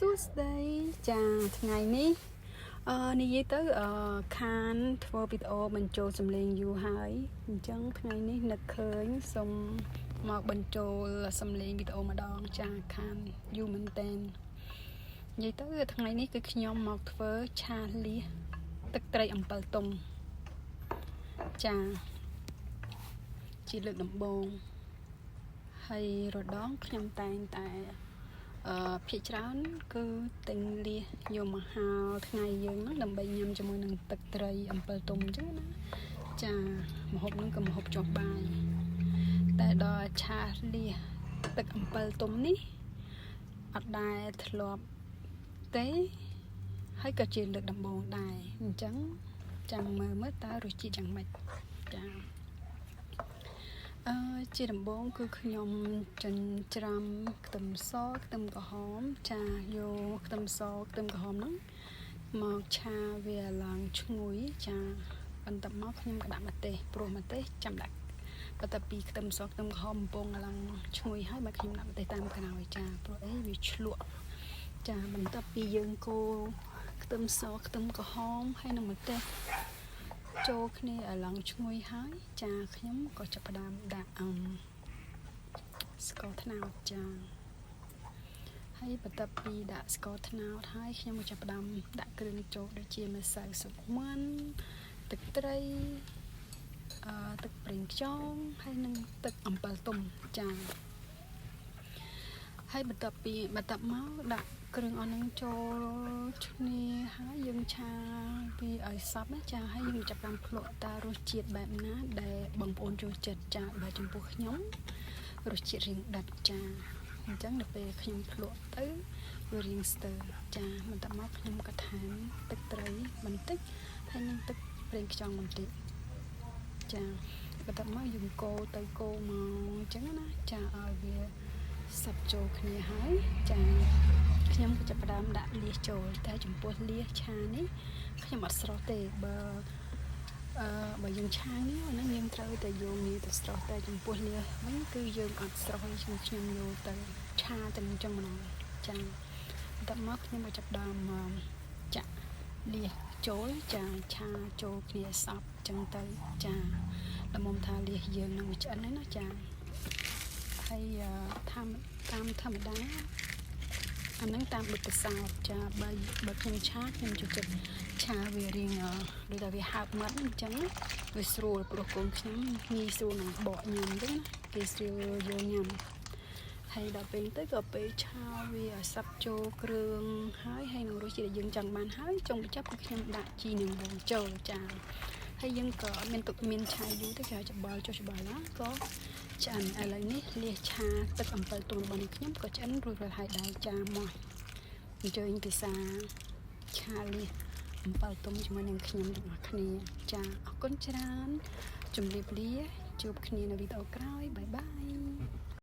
សួស្តីចាថ្ងៃនេះនិយាយទៅខានធ្វើវីដេអូបញ្ចូលសំឡេងយូរហើយអញ្ចឹងថ្ងៃនេះនឹកឃើញសូមមកបញ្ចូលសំឡេងវីដេអូម្ដងចាខានយូរមែនតើនិយាយទៅថ្ងៃនេះគឺខ្ញុំមកធ្វើឆាលៀសទឹកត្រីអំពិលទុំចាជាលើកដំបូងហើយរដងខ្ញុំតែងតែភាគច្រើនគឺទិញលៀសយកមកហាលថ្ងៃយើងហ្នឹងដើម្បីញ៉ាំជាមួយនឹងទឹកត្រីអំពិលទុំអញ្ចឹងណាចាម្ហូបហ្នឹងក៏ម្ហូបចុះបាយតែដល់ឆាលៀសទឹកអំពិលទុំនេះអត់ដែលធ្លាប់ទេហើយក៏ជាលើកដំបូងដែរអញ្ចឹងចាំមើលតើរសជាតិយ៉ាងម៉េចចាជាដំបូងគឺខ្ញុំចិញ្ច្រាំខ្ទឹមសខ្ទឹមក្រហមចាយកខ្ទឹមសខ្ទឹមក្រហមហ្នឹងមកឆាវាឡើងឈ្ងុយចាបន្ទាប់មកខ្ញុំក៏ដាក់ម្ទេសព្រោះម្ទេសចាំដាក់បន្ទាប់ពីខ្ទឹមសខ្ទឹមក្រហមកំពុងឡើងឈ្ងុយហើយបើខ្ញុំដាក់ម្ទេសតាមក្រោយចាព្រោះអីវាឆ្លក់ចាបន្ទាប់ពីយើងកូរខ្ទឹមសខ្ទឹមក្រហមហើយនឹងម្ទេសចូលគ្នាឲ្យឡើងឈ្ងុយហើយចាខ្ញុំក៏ចាប់ផ្ដើមដាក់ស្ករត្នោតចាហើយបន្ទាប់ពីដាក់ស្ករត្នោតហើយខ្ញុំក៏ចាប់ផ្ដើមដាក់គ្រឿងចូលដូចជាម្សៅស៊ុបមាន់ទឹកត្រីទឹកប្រេងខ្យងហើយនឹងទឹកអំពិលទុំចាហើយបន្ទាប់មកដាក់គ្រឿងអស់នឹងចូលគ្នាហើយយើងឆាវាឲ្យសព្វណាចាហើយយើងចាប់តាមភ្លក់តើរសជាតិបែបណាដែលបងប្អូនចូលចិត្តចាបើចំពោះខ្ញុំរសជាតិរៀងដិតចាអញ្ចឹងដល់ពេលខ្ញុំភ្លក់ទៅវារៀងស្ទើរចាបន្ទាប់មកខ្ញុំក៏ថែមទឹកត្រីបន្តិចហើយនឹងទឹកប្រេងខ្យងបន្តិចចាបន្ទាប់មកយើងកូរទៅកូរមកអញ្ចឹងណាចាឲ្យវាសព្វចូលគ្នាហើយចាខ្ញុំក៏ចាប់ផ្ដើមដាក់លៀសចូលតែចំពោះលៀសឆានេះខ្ញុំអត់ស្រស់ទេបើយើងឆានេះអាហ្នឹងយើងត្រូវតែយកងាយទៅស្រស់តែចំពោះលៀសវិញគឺយើងអត់ស្រស់ទេខ្ញុំយកទៅឆាតែអញ្ចឹងម្ដងចាបន្ទាប់មកខ្ញុំក៏ចាប់ផ្ដើមចាក់លៀសចូលចាឆាចូលគ្នាសព្វអញ្ចឹងទៅចាដល់មុំថាលៀសយើងនឹងវាឆ្អិនហើយណាចាហើយតាមធម្មតាអាហ្នឹងតាមបទពិសោធន៍ចាបើខ្ញុំឆាខ្ញុំចូលចិត្តឆាវារៀងដូចថាវាហើបមាត់អញ្ចឹងវាស្រួលព្រោះកូនខ្ញុំងាយស្រួលនឹងបកញ៉ាំអញ្ចឹងណាគេស្រួលយកញ៉ាំហើយដល់ពេលទៅក៏ពេលឆាវាឲ្យសព្វចូលគ្រឿងហើយនឹងរសជាតិដែលយើងចង់បានហើយចុងបញ្ចប់គឺខ្ញុំដាក់ជីនឹងវងចូលចាហើយយើងក៏អត់មានទុកមានឆាយូរទេគេឲ្យច្បល់ចុះច្បល់ណាក៏ឆ្អិនឥឡូវនេះលៀសឆាទឹកអំពិលទុំរបស់នេះខ្ញុំក៏ឆ្អិនរួចរាល់ហើយដែរចាមកអញ្ជើញពិសាឆាលៀសអំពិលទុំជាមួយនឹងខ្ញុំទាំងអស់គ្នាចាអរគុណច្រើនជម្រាបលាជួបគ្នានៅវីដេអូក្រោយបាយបាយ